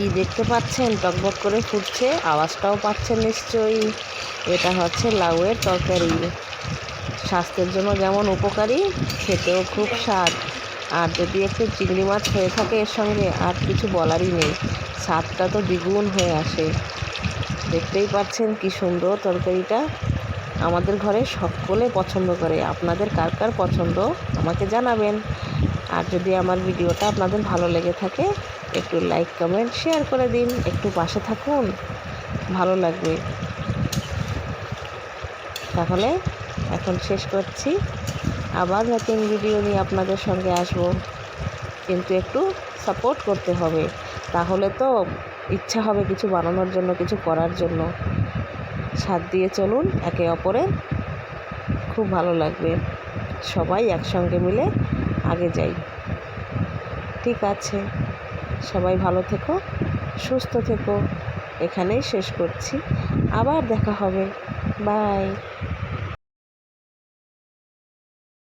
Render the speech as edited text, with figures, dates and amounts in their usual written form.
কি দেখতে পাচ্ছেন টকবক করে ফুটছে, আওয়াজটাও পাচ্ছেন নিশ্চয়ই। এটা হচ্ছে লাউয়ের তরকারি। স্বাস্থ্যের জন্য যেমন উপকারী, খেতেও খুব স্বাদ। আর যদি একটু চিংড়ি মাছ হয়ে থাকে এর সঙ্গে, আর কিছু বলারই নেই, স্বাদটা তো দ্বিগুণ হয়ে আসে। দেখতেই পাচ্ছেন কি সুন্দর তরকারিটা। আমাদের ঘরে সকলে পছন্দ করে। আপনাদের কার কার পছন্দ আমাকে জানাবেন। আর যদি আমার ভিডিওটা আপনাদের ভালো লেগে থাকে, একটু লাইক কমেন্ট শেয়ার করে দিন, একটু পাশে থাকুন, ভালো লাগবে। তাহলে এখন শেষ করছি, আবার নতুন ভিডিও নিয়ে আপনাদের সঙ্গে আসব। কিন্তু একটু সাপোর্ট করতে হবে, তাহলে তো ইচ্ছা হবে কিছু বানানোর জন্য, কিছু করার জন্য। সাথ দিয়ে চলুন একে অপরের, খুব ভালো লাগবে। সবাই একসঙ্গে মিলে আগে যাই। ঠিক আছে, সবাই ভালো থেকো, সুস্থ থেকো। এখানেই শেষ করছি, আবার দেখা হবে। বাই।